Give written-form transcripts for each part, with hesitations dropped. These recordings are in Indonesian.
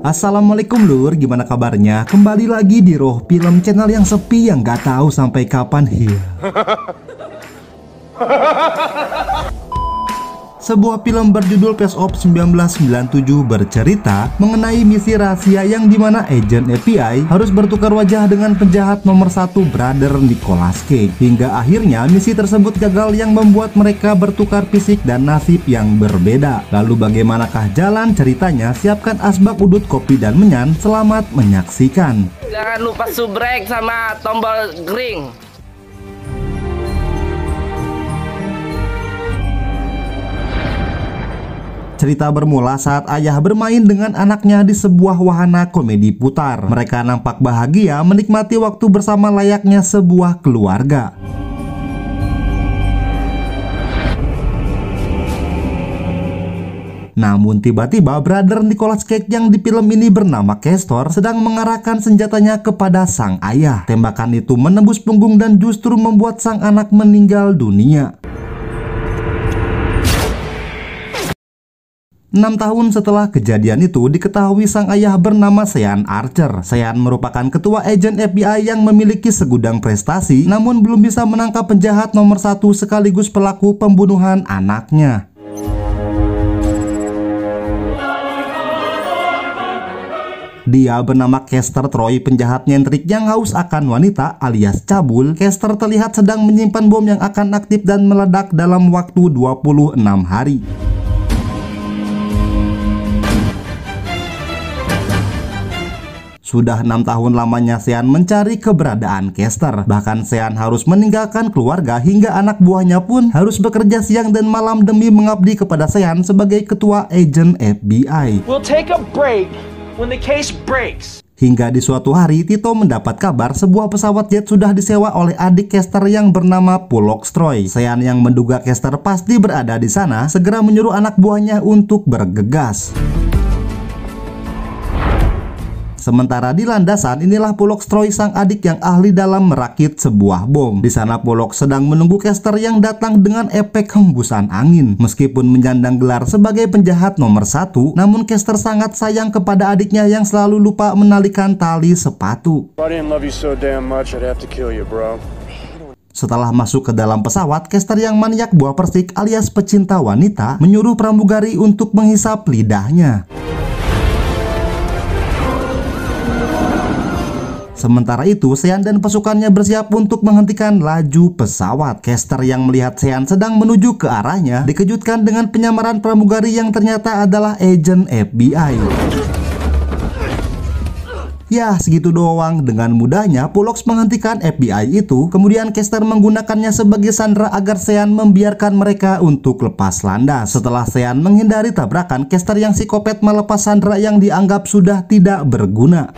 Assalamualaikum lur, gimana kabarnya? Kembali lagi di Roh Film, channel yang sepi yang gak tahu sampai kapan hilang. Sebuah film berjudul Face Off 1997 bercerita mengenai misi rahasia yang dimana agen FBI harus bertukar wajah dengan penjahat nomor 1 brother Nicolas Cage. Hingga akhirnya misi tersebut gagal yang membuat mereka bertukar fisik dan nasib yang berbeda. Lalu bagaimanakah jalan ceritanya? Siapkan asbak, udut, kopi, dan menyan. Selamat menyaksikan. Jangan lupa subrek sama tombol ring. Cerita bermula saat ayah bermain dengan anaknya di sebuah wahana komedi putar. Mereka nampak bahagia menikmati waktu bersama layaknya sebuah keluarga. Namun tiba-tiba brother Nicolas Cage yang di film ini bernama Castor sedang mengarahkan senjatanya kepada sang ayah. Tembakan itu menembus punggung dan justru membuat sang anak meninggal dunia. 6 tahun setelah kejadian itu diketahui sang ayah bernama Sean Archer. Sean merupakan ketua agen FBI yang memiliki segudang prestasi, namun belum bisa menangkap penjahat nomor 1 sekaligus pelaku pembunuhan anaknya. Dia bernama Castor Troy, penjahat nyentrik yang haus akan wanita alias cabul. Castor terlihat sedang menyimpan bom yang akan aktif dan meledak dalam waktu 26 hari. Sudah 6 tahun lamanya Sean mencari keberadaan Castor. Bahkan Sean harus meninggalkan keluarga hingga anak buahnya pun harus bekerja siang dan malam demi mengabdi kepada Sean sebagai ketua agen FBI. We'll take a break when the case breaks. Hingga di suatu hari Tito mendapat kabar sebuah pesawat jet sudah disewa oleh adik Castor yang bernama Pollux Troy. Sean yang menduga Castor pasti berada di sana segera menyuruh anak buahnya untuk bergegas. Sementara di landasan inilah Pollux Troy sang adik yang ahli dalam merakit sebuah bom. Di sana Pollux sedang menunggu Castor yang datang dengan efek hembusan angin. Meskipun menyandang gelar sebagai penjahat nomor 1, namun Castor sangat sayang kepada adiknya yang selalu lupa menalikan tali sepatu. Setelah masuk ke dalam pesawat, Castor yang maniak buah persik alias pecinta wanita menyuruh pramugari untuk menghisap lidahnya. Sementara itu, Sean dan pasukannya bersiap untuk menghentikan laju pesawat. Castor yang melihat Sean sedang menuju ke arahnya dikejutkan dengan penyamaran pramugari yang ternyata adalah agen FBI. Ya, segitu doang. Dengan mudahnya Pollux menghentikan FBI itu. Kemudian Castor menggunakannya sebagai sandera agar Sean membiarkan mereka untuk lepas landas. Setelah Sean menghindari tabrakan, Castor yang psikopat melepas sandera yang dianggap sudah tidak berguna.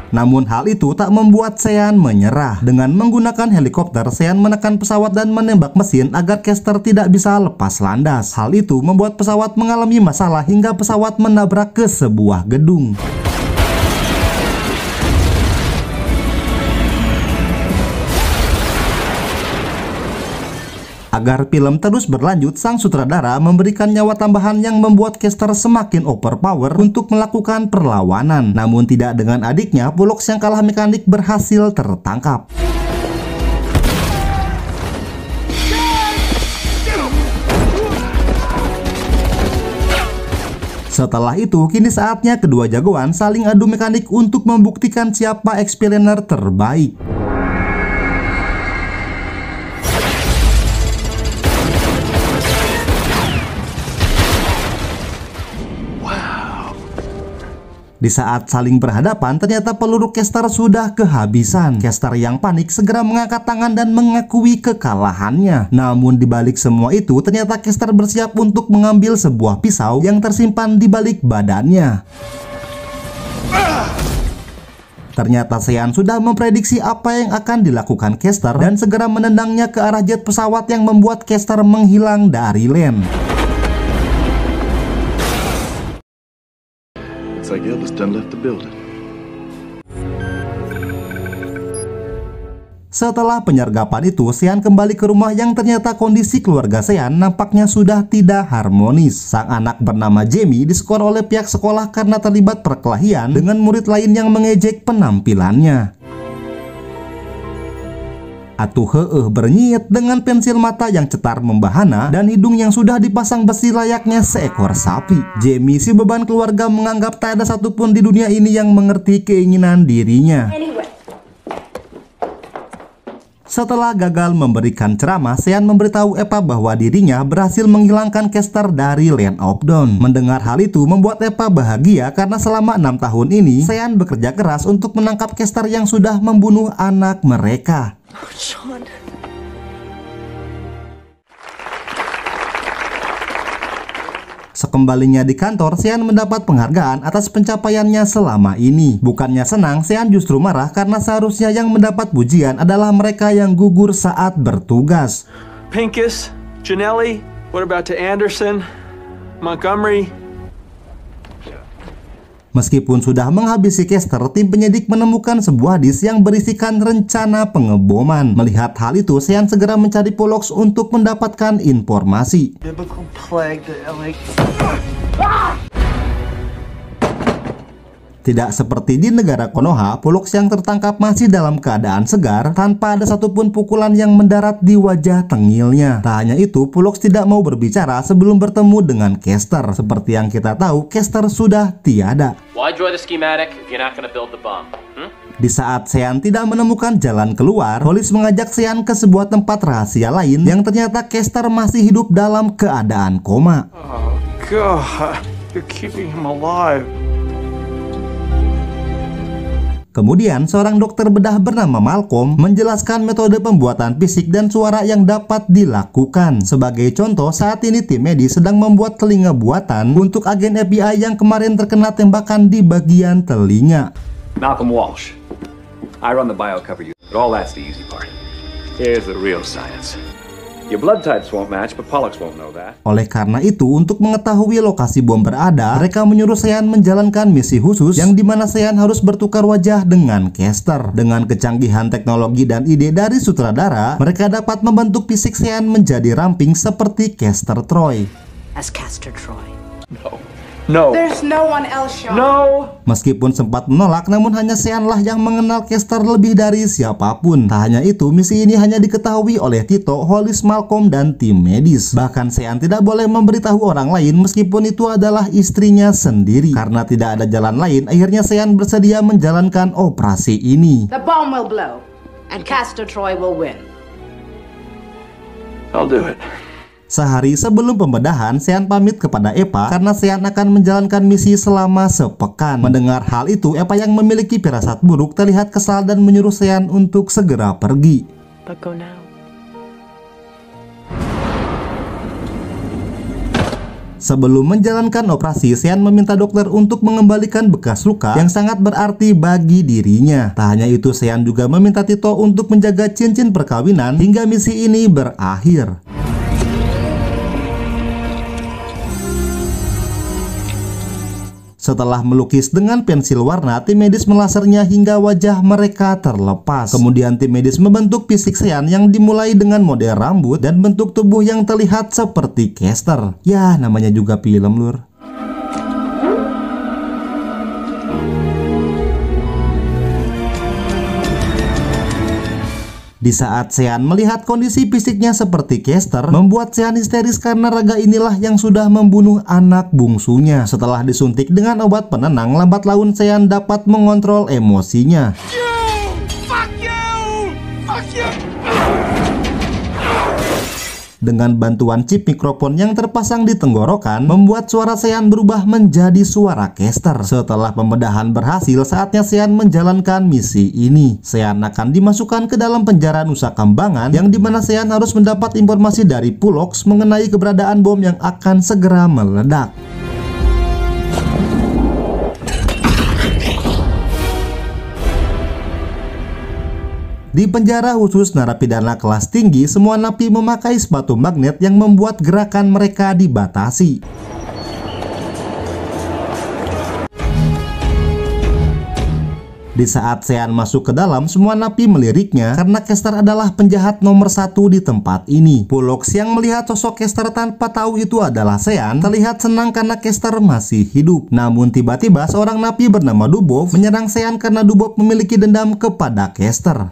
Namun hal itu tak membuat Sean menyerah. Dengan menggunakan helikopter, Sean menekan pesawat dan menembak mesin agar Castor tidak bisa lepas landas. Hal itu membuat pesawat mengalami masalah hingga pesawat menabrak ke sebuah gedung. Agar film terus berlanjut, sang sutradara memberikan nyawa tambahan yang membuat Castor semakin overpower untuk melakukan perlawanan. Namun tidak dengan adiknya, Pollux yang kalah mekanik berhasil tertangkap. Setelah itu, kini saatnya kedua jagoan saling adu mekanik untuk membuktikan siapa explainer terbaik. Di saat saling berhadapan, ternyata peluru Castor sudah kehabisan. Castor yang panik segera mengangkat tangan dan mengakui kekalahannya. Namun di balik semua itu, ternyata Castor bersiap untuk mengambil sebuah pisau yang tersimpan di balik badannya. Ternyata Sean sudah memprediksi apa yang akan dilakukan Castor dan segera menendangnya ke arah jet pesawat yang membuat Castor menghilang dari land. Like Elvis done left the building. Setelah penyergapan itu, Sean kembali ke rumah yang ternyata kondisi keluarga Sean nampaknya sudah tidak harmonis. Sang anak bernama Jamie diskor oleh pihak sekolah karena terlibat perkelahian dengan murid lain yang mengejek penampilannya. Atuh bernyit dengan pensil mata yang cetar membahana dan hidung yang sudah dipasang besi layaknya seekor sapi. Jamie, si beban keluarga, menganggap tak ada satupun di dunia ini yang mengerti keinginan dirinya. Setelah gagal memberikan ceramah, Sean memberitahu Eva bahwa dirinya berhasil menghilangkan Kester dari Land of Dawn. Mendengar hal itu membuat Eva bahagia karena selama 6 tahun ini Sean bekerja keras untuk menangkap Kester yang sudah membunuh anak mereka. Sean. Sekembalinya di kantor, Sean mendapat penghargaan atas pencapaiannya selama ini. Bukannya senang, Sean justru marah karena seharusnya yang mendapat pujian adalah mereka yang gugur saat bertugas. Pincus, Janelli, what about to Anderson, Montgomery? Meskipun sudah menghabisi Kester, tim penyidik menemukan sebuah disk yang berisikan rencana pengeboman. Melihat hal itu, Sean segera mencari Pollux untuk mendapatkan informasi. Biblical plague to LA. Tidak seperti di negara Konoha, Pollux yang tertangkap masih dalam keadaan segar tanpa ada satupun pukulan yang mendarat di wajah tengilnya. Tak hanya itu, Pollux tidak mau berbicara sebelum bertemu dengan Kester. Seperti yang kita tahu, Kester sudah tiada. Why draw the schematic if you're not gonna build the bomb? Di saat Sean tidak menemukan jalan keluar, Hollis mengajak Sean ke sebuah tempat rahasia lain yang ternyata Kester masih hidup dalam keadaan koma. Oh God, you're keeping him alive. Kemudian seorang dokter bedah bernama Malcolm menjelaskan metode pembuatan fisik dan suara yang dapat dilakukan. Sebagai contoh, saat ini tim medis sedang membuat telinga buatan untuk agen FBI yang kemarin terkena tembakan di bagian telinga. Malcolm Walsh. I run the biocover unit, but all that's the easy part. Here's the real science. Your blood types won't match, but Pollux won't know that. Oleh karena itu, untuk mengetahui lokasi bom berada, mereka menyuruh Sean menjalankan misi khusus yang dimana Sean harus bertukar wajah dengan Kester. Dengan kecanggihan teknologi dan ide dari sutradara, mereka dapat membentuk fisik Sean menjadi ramping seperti Kester Troy. As Castor Troy. No. There's no one else, Sean. No. Meskipun sempat menolak, namun hanya Sean lah yang mengenal Kester lebih dari siapapun. Tak hanya itu, misi ini hanya diketahui oleh Tito, Hollis, Malcolm, dan tim medis. Bahkan Sean tidak boleh memberitahu orang lain meskipun itu adalah istrinya sendiri. Karena tidak ada jalan lain, akhirnya Sean bersedia menjalankan operasi ini. The bomb will blow, and Castor Troy will win. I'll do it. Sehari sebelum pembedahan, Sean pamit kepada Eva karena Sean akan menjalankan misi selama sepekan. Mendengar hal itu, Eva yang memiliki firasat buruk terlihat kesal dan menyuruh Sean untuk segera pergi. But go now. Sebelum menjalankan operasi, Sean meminta dokter untuk mengembalikan bekas luka yang sangat berarti bagi dirinya. Tak hanya itu, Sean juga meminta Tito untuk menjaga cincin perkawinan hingga misi ini berakhir. Setelah melukis dengan pensil warna, tim medis melasernya hingga wajah mereka terlepas. Kemudian tim medis membentuk fisik Sean yang dimulai dengan model rambut dan bentuk tubuh yang terlihat seperti Kester. Ya, namanya juga film, lur. Di saat Sean melihat kondisi fisiknya seperti Kester, membuat Sean histeris karena raga inilah yang sudah membunuh anak bungsunya. Setelah disuntik dengan obat penenang, lambat laun Sean dapat mengontrol emosinya. Dengan bantuan chip mikrofon yang terpasang di tenggorokan, membuat suara Sean berubah menjadi suara Kester. Setelah pembedahan berhasil, saatnya Sean menjalankan misi ini. Sean akan dimasukkan ke dalam penjara Nusa Kambangan, yang dimana Sean harus mendapat informasi dari Pollux mengenai keberadaan bom yang akan segera meledak. Di penjara khusus narapidana kelas tinggi, semua napi memakai sepatu magnet yang membuat gerakan mereka dibatasi. Di saat Sean masuk ke dalam, semua napi meliriknya karena Kester adalah penjahat nomor 1 di tempat ini. Pollux yang melihat sosok Kester tanpa tahu itu adalah Sean terlihat senang karena Kester masih hidup. Namun tiba-tiba seorang napi bernama Dubov menyerang Sean karena Dubov memiliki dendam kepada Kester.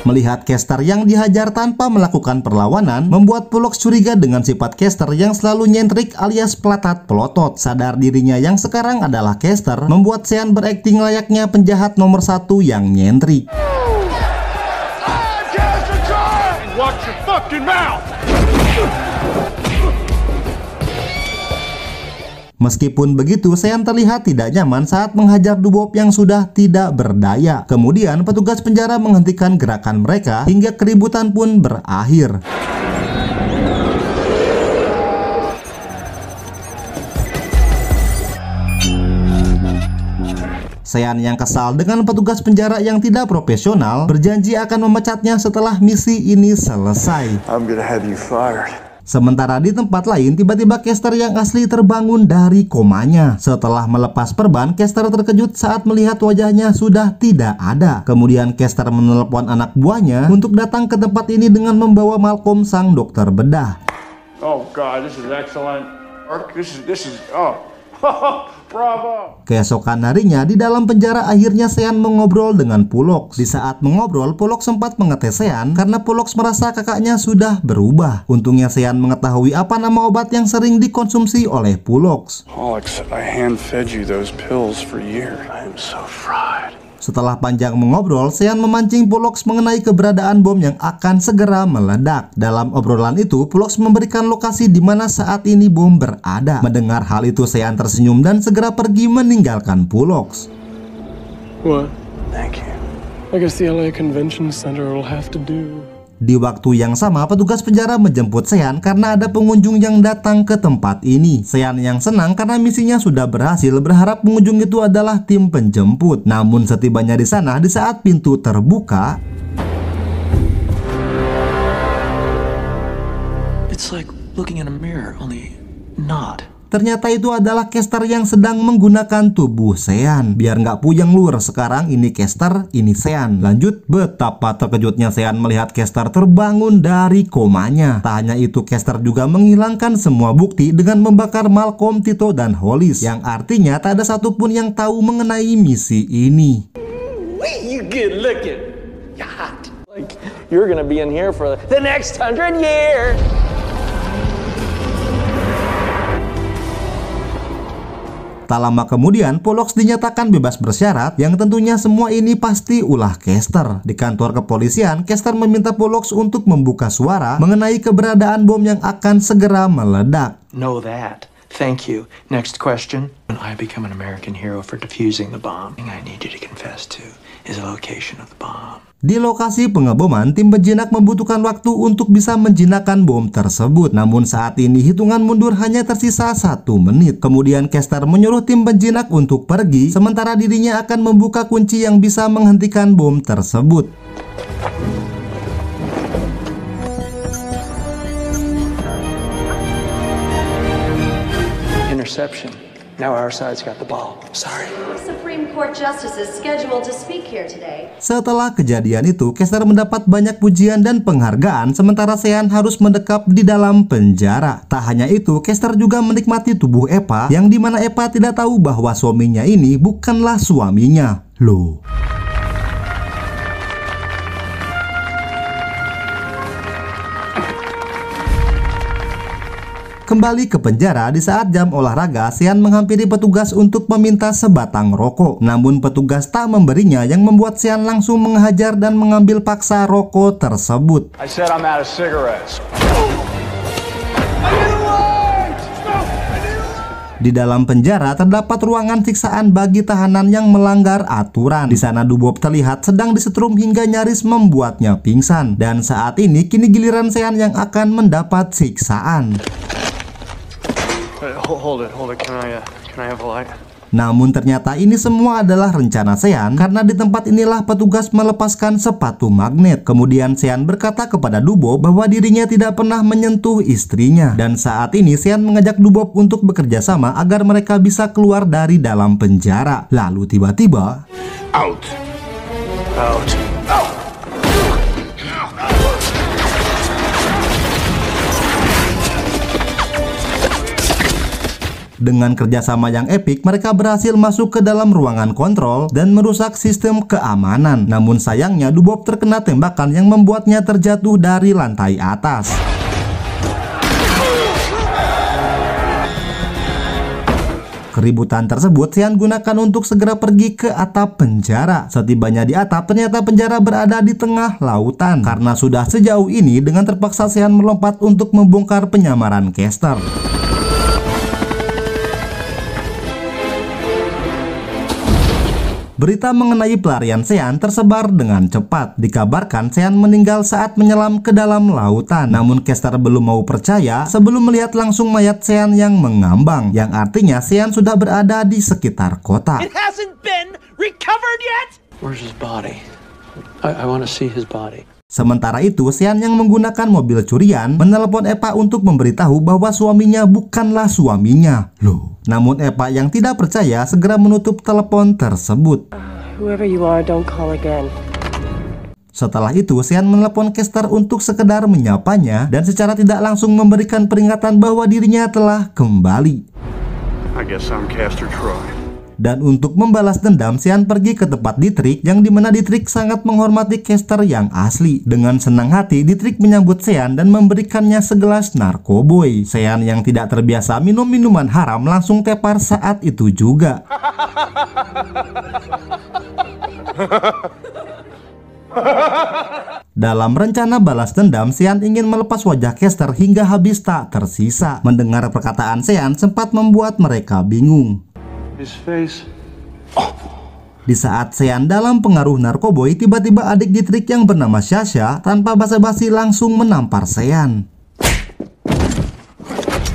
Melihat Kester yang dihajar tanpa melakukan perlawanan, membuat Pollux curiga dengan sifat Kester yang selalu nyentrik alias pelatat pelotot. Sadar dirinya yang sekarang adalah Kester, membuat Sean berakting layaknya penjahat nomor 1 yang nyentrik. Watch your fucking mouth! Meskipun begitu, Sean terlihat tidak nyaman saat menghajar Dubov yang sudah tidak berdaya. Kemudian petugas penjara menghentikan gerakan mereka hingga keributan pun berakhir. Sean yang kesal dengan petugas penjara yang tidak profesional berjanji akan memecatnya setelah misi ini selesai. I'm gonna have you fired. Sementara di tempat lain, tiba-tiba Kester yang asli terbangun dari komanya. Setelah melepas perban, Kester terkejut saat melihat wajahnya sudah tidak ada. Kemudian Kester menelepon anak buahnya untuk datang ke tempat ini dengan membawa Malcolm sang dokter bedah. Oh God, this is excellent. This is bravo. Keesokan harinya di dalam penjara akhirnya Sean mengobrol dengan Pollux. Di saat mengobrol, Pollux sempat mengetes Sean karena Pollux merasa kakaknya sudah berubah. Untungnya Sean mengetahui apa nama obat yang sering dikonsumsi oleh Pollux. Alex, I hand-fed you those pills for years. I am so fried. Setelah panjang mengobrol, Sean memancing Pollux mengenai keberadaan bom yang akan segera meledak. Dalam obrolan itu, Pollux memberikan lokasi di mana saat ini bom berada. Mendengar hal itu, Sean tersenyum dan segera pergi meninggalkan Pollux. What? Thank you. I guess the LA Convention Center will have to do. Di waktu yang sama, petugas penjara menjemput Sean karena ada pengunjung yang datang ke tempat ini. Sean yang senang karena misinya sudah berhasil, berharap pengunjung itu adalah tim penjemput. Namun setibanya di sana, di saat pintu terbuka, it's like looking in a mirror, only not. ternyata itu adalah Kester yang sedang menggunakan tubuh Sean. Biar nggak puyeng lur, sekarang ini Kester, ini Sean. Lanjut, betapa terkejutnya Sean melihat Kester terbangun dari komanya. Tak hanya itu, Kester juga menghilangkan semua bukti dengan membakar Malcolm, Tito, dan Hollis. Yang artinya tak ada satupun yang tahu mengenai misi ini. You good looking. You're hot. Like you're gonna be in here for the next 100 years. Tak lama kemudian, Pollux dinyatakan bebas bersyarat, yang tentunya semua ini pasti ulah Kester. Di kantor kepolisian, Kester meminta Pollux untuk membuka suara mengenai keberadaan bom yang akan segera meledak. Know that. Thank you. Next question. When I become an American hero for defusing the bomb, thing I need you to confess to is the location of the bomb. Di lokasi pengeboman, tim penjinak membutuhkan waktu untuk bisa menjinakkan bom tersebut. Namun saat ini hitungan mundur hanya tersisa 1 menit. Kemudian Kester menyuruh tim penjinak untuk pergi, sementara dirinya akan membuka kunci yang bisa menghentikan bom tersebut. Interception. Now our side's got the ball. Sorry. Supreme Court Justice is scheduled to speak here today. Setelah kejadian itu, Kester mendapat banyak pujian dan penghargaan, sementara Sean harus mendekap di dalam penjara. Tak hanya itu, Kester juga menikmati tubuh Eva, yang dimana Eva tidak tahu bahwa suaminya ini bukanlah suaminya. Loh. Kembali ke penjara, di saat jam olahraga, Sean menghampiri petugas untuk meminta sebatang rokok. Namun petugas tak memberinya, yang membuat Sean langsung menghajar dan mengambil paksa rokok tersebut. I said I'm out of cigarettes. Di dalam penjara terdapat ruangan siksaan bagi tahanan yang melanggar aturan. Di sana Dubov terlihat sedang disetrum hingga nyaris membuatnya pingsan. Dan saat ini kini giliran Sean yang akan mendapat siksaan. Hold it. Can I have a light? Namun ternyata ini semua adalah rencana Sean, karena di tempat inilah petugas melepaskan sepatu magnet. Kemudian Sean berkata kepada Dubob bahwa dirinya tidak pernah menyentuh istrinya. Dan saat ini Sean mengajak Dubob untuk bekerja sama agar mereka bisa keluar dari dalam penjara. Lalu tiba-tiba Out. dengan kerjasama yang epik, mereka berhasil masuk ke dalam ruangan kontrol dan merusak sistem keamanan. Namun sayangnya Dubob terkena tembakan yang membuatnya terjatuh dari lantai atas. Keributan tersebut Sean gunakan untuk segera pergi ke atap penjara. Setibanya di atap, ternyata penjara berada di tengah lautan. Karena sudah sejauh ini, dengan terpaksa Sean melompat untuk membongkar penyamaran Caster. Berita mengenai pelarian Sean tersebar dengan cepat. Dikabarkan Sean meninggal saat menyelam ke dalam lautan. Namun Caster belum mau percaya sebelum melihat langsung mayat Sean yang mengambang, yang artinya Sean sudah berada di sekitar kota. It hasn't been recovered yet. Where's his body? I want to see his body. Sementara itu, Sean yang menggunakan mobil curian menelepon Eva untuk memberitahu bahwa suaminya bukanlah suaminya. Loh, namun Eva yang tidak percaya segera menutup telepon tersebut. Whoever you are, don't call again. Setelah itu, Sean menelepon Caster untuk sekedar menyapanya dan secara tidak langsung memberikan peringatan bahwa dirinya telah kembali. I guess I'm Castor Troy. Dan untuk membalas dendam, Sean pergi ke tempat Dietrich, yang dimana Dietrich sangat menghormati Caster yang asli. Dengan senang hati, Dietrich menyambut Sean dan memberikannya segelas narkoboy. Sean yang tidak terbiasa minum minuman haram langsung tepar saat itu juga. Dalam rencana balas dendam, Sean ingin melepas wajah Caster hingga habis tak tersisa. Mendengar perkataan Sean sempat membuat mereka bingung. Di saat Sean dalam pengaruh narkoboy, tiba-tiba adik Dietrich yang bernama Sasha tanpa basa-basi langsung menampar Sean.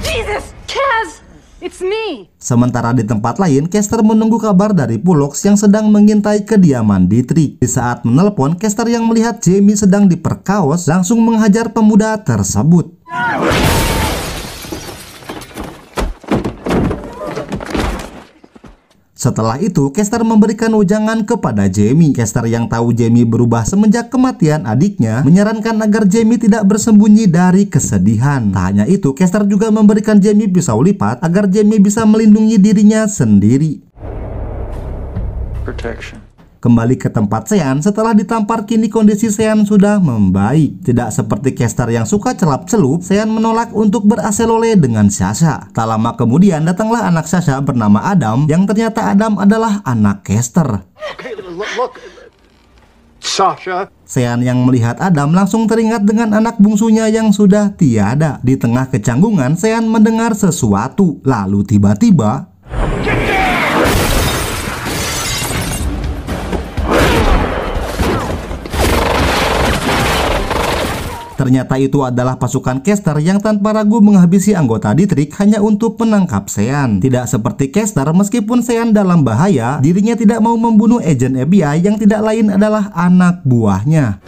Jesus, Kaz! It's me! Sementara di tempat lain, Caster menunggu kabar dari Pulox yang sedang mengintai kediaman Dietrich. Di saat menelpon, Caster yang melihat Jamie sedang diperkaos langsung menghajar pemuda tersebut. Setelah itu, Caster memberikan wejangan kepada Jamie. Caster yang tahu Jamie berubah semenjak kematian adiknya menyarankan agar Jamie tidak bersembunyi dari kesedihan. Tak hanya itu, Caster juga memberikan Jamie pisau lipat agar Jamie bisa melindungi dirinya sendiri. Protection. Kembali ke tempat Sean, setelah ditampar kini kondisi Sean sudah membaik. Tidak seperti Caster yang suka celap-celup, Sean menolak untuk beraselole dengan Sasha. Tak lama kemudian datanglah anak Sasha bernama Adam, yang ternyata Adam adalah anak Caster. Look. Sasha. Sean yang melihat Adam langsung teringat dengan anak bungsunya yang sudah tiada. Di tengah kecanggungan, Sean mendengar sesuatu. Lalu tiba-tiba ternyata itu adalah pasukan Caster yang tanpa ragu menghabisi anggota Dietrich hanya untuk menangkap Sean. Tidak seperti Caster, meskipun Sean dalam bahaya, dirinya tidak mau membunuh agen FBI yang tidak lain adalah anak buahnya.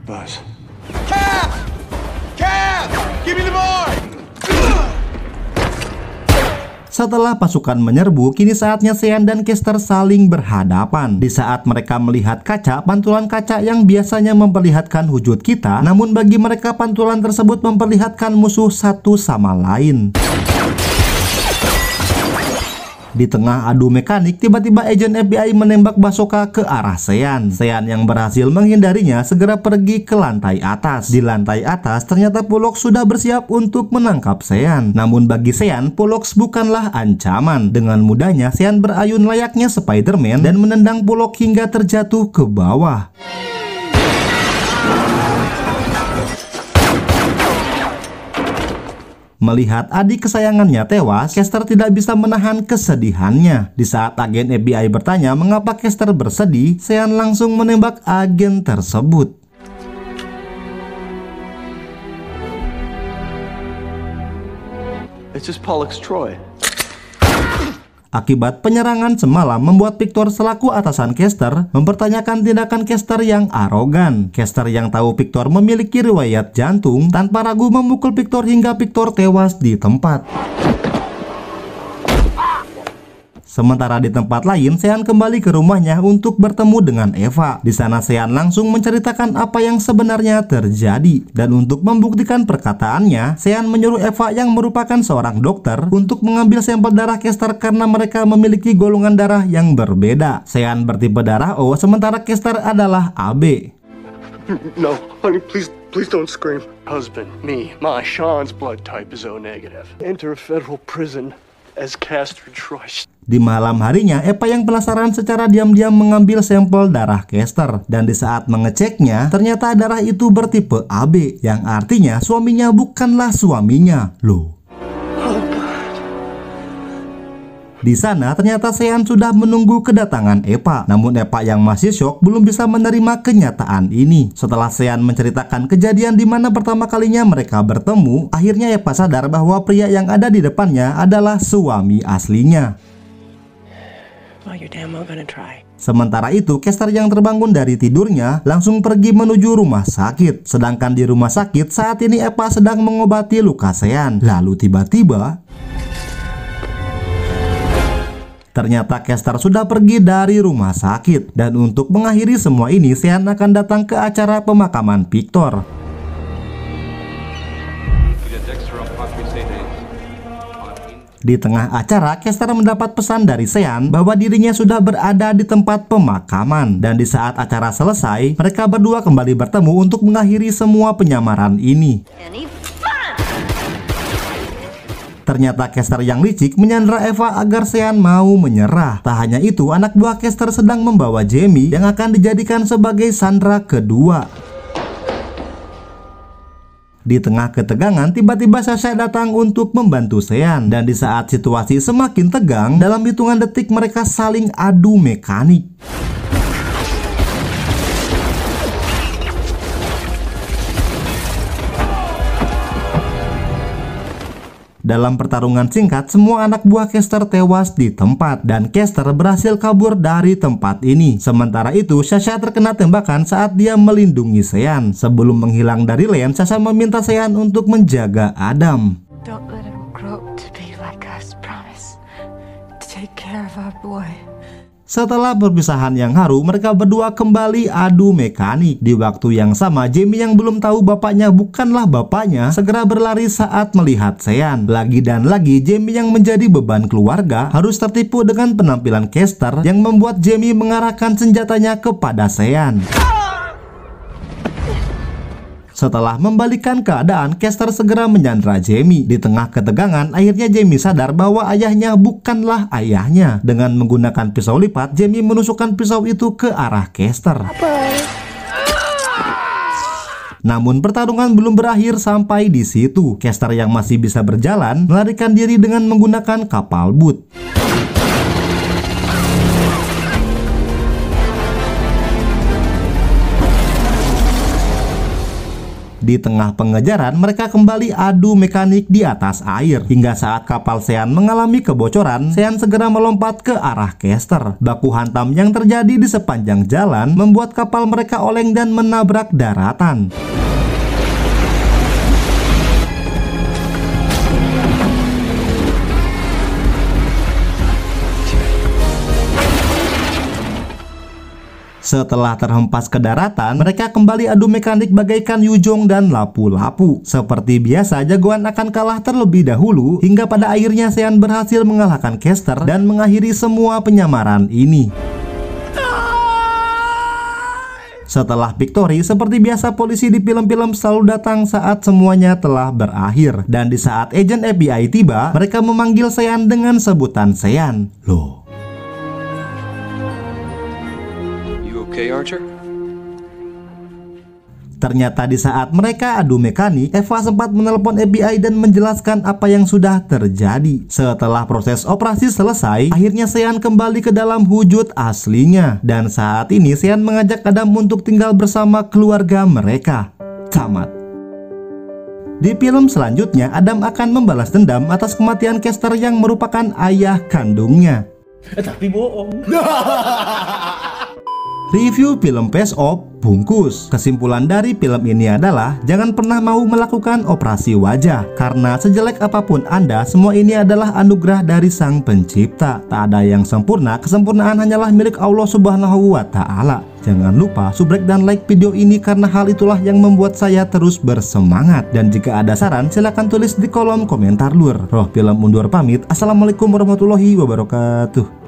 Buzz. Setelah pasukan menyerbu, kini saatnya Sean dan Caster saling berhadapan. Di saat mereka melihat kaca, pantulan kaca yang biasanya memperlihatkan wujud kita, namun bagi mereka pantulan tersebut memperlihatkan musuh satu sama lain. Di tengah adu mekanik, tiba-tiba agen FBI menembak basoka ke arah Sean. Sean yang berhasil menghindarinya segera pergi ke lantai atas. Di lantai atas, ternyata Pulox sudah bersiap untuk menangkap Sean. Namun bagi Sean, Pulox bukanlah ancaman. Dengan mudahnya, Sean berayun layaknya Spider-Man dan menendang Pulox hingga terjatuh ke bawah. Melihat adik kesayangannya tewas, Caster tidak bisa menahan kesedihannya. Di saat agen FBI bertanya mengapa Caster bersedih, Sean langsung menembak agen tersebut. It's just Pollux Troy. Akibat penyerangan semalam membuat Victor selaku atasan Kester mempertanyakan tindakan Kester yang arogan. Kester yang tahu Victor memiliki riwayat jantung tanpa ragu memukul Victor hingga Victor tewas di tempat. Sementara di tempat lain, Sean kembali ke rumahnya untuk bertemu dengan Eva. Di sana Sean langsung menceritakan apa yang sebenarnya terjadi. Dan untuk membuktikan perkataannya, Sean menyuruh Eva yang merupakan seorang dokter untuk mengambil sampel darah Kester karena mereka memiliki golongan darah yang berbeda. Sean bertipe darah O, sementara Kester adalah AB. No, honey, please don't scream. Husband, me, my Sean's blood type is O negative. Enter a federal prison as Castor Troy. Di malam harinya, Eva yang penasaran secara diam-diam mengambil sampel darah Kester. Dan di saat mengeceknya, ternyata darah itu bertipe AB, yang artinya suaminya bukanlah suaminya. Loh. Di sana ternyata Sean sudah menunggu kedatangan Eva. Namun Eva yang masih syok belum bisa menerima kenyataan ini. Setelah Sean menceritakan kejadian di mana pertama kalinya mereka bertemu, akhirnya Eva sadar bahwa pria yang ada di depannya adalah suami aslinya. Well, you're damn well gonna try. Sementara itu, Kester yang terbangun dari tidurnya langsung pergi menuju rumah sakit. Sedangkan di rumah sakit saat ini Eva sedang mengobati luka Sean. Lalu tiba-tiba ternyata Kester sudah pergi dari rumah sakit. Dan untuk mengakhiri semua ini, Sean akan datang ke acara pemakaman Victor. Di tengah acara, Kester mendapat pesan dari Sean bahwa dirinya sudah berada di tempat pemakaman. Dan di saat acara selesai, mereka berdua kembali bertemu untuk mengakhiri semua penyamaran ini. Ternyata Kester yang licik menyandera Eva agar Sean mau menyerah. Tak hanya itu, anak buah Kester sedang membawa Jamie yang akan dijadikan sebagai sandera kedua. Di tengah ketegangan, tiba-tiba Sasha datang untuk membantu Sean. Dan di saat situasi semakin tegang, dalam hitungan detik mereka saling adu mekanik. Dalam pertarungan singkat, semua anak buah Kester tewas di tempat dan Kester berhasil kabur dari tempat ini. Sementara itu, Sasha terkena tembakan saat dia melindungi Sean. Sebelum menghilang dari Lane, Sasha meminta Sean untuk menjaga Adam. Don't let him grow to be like us, promise. To take care of our boy. Setelah perpisahan yang haru, mereka berdua kembali adu mekanik. Di waktu yang sama, Jamie yang belum tahu bapaknya bukanlah bapaknya segera berlari saat melihat Sean. Lagi dan lagi, Jamie yang menjadi beban keluarga harus tertipu dengan penampilan Kester yang membuat Jamie mengarahkan senjatanya kepada Sean. Setelah membalikan keadaan, Kester segera menyandera Jamie. Di tengah ketegangan, akhirnya Jamie sadar bahwa ayahnya bukanlah ayahnya. Dengan menggunakan pisau lipat, Jamie menusukkan pisau itu ke arah Kester. Namun pertarungan belum berakhir sampai di situ. Kester yang masih bisa berjalan melarikan diri dengan menggunakan kapal boot. Di tengah pengejaran, mereka kembali adu mekanik di atas air. Hingga saat kapal Sean mengalami kebocoran, Sean segera melompat ke arah Kester. Baku hantam yang terjadi di sepanjang jalan membuat kapal mereka oleng dan menabrak daratan. Setelah terhempas ke daratan, mereka kembali adu mekanik bagaikan Yujong dan lapu-lapu. Seperti biasa, jagoan akan kalah terlebih dahulu, hingga pada akhirnya Sean berhasil mengalahkan Kester dan mengakhiri semua penyamaran ini. Setelah victory, seperti biasa polisi di film-film selalu datang saat semuanya telah berakhir. Dan di saat agen FBI tiba, mereka memanggil Sean dengan sebutan Sean. Loh, Okay, Archer? ternyata di saat mereka adu mekanik, Eva sempat menelpon FBI dan menjelaskan apa yang sudah terjadi. Setelah proses operasi selesai, akhirnya Sean kembali ke dalam wujud aslinya. Dan saat ini Sean mengajak Adam untuk tinggal bersama keluarga mereka. Tamat. Di film selanjutnya, Adam akan membalas dendam atas kematian Kester yang merupakan ayah kandungnya. Tapi bohong. Review film Face Off bungkus. Kesimpulan dari film ini adalah jangan pernah mau melakukan operasi wajah, karena sejelek apapun Anda, semua ini adalah anugerah dari Sang Pencipta. Tak ada yang sempurna, kesempurnaan hanyalah milik Allah Subhanahu wa Ta'ala. Jangan lupa subrek dan like video ini karena hal itulah yang membuat saya terus bersemangat. Dan jika ada saran silahkan tulis di kolom komentar lur. Roh Film undur pamit. Assalamualaikum warahmatullahi wabarakatuh.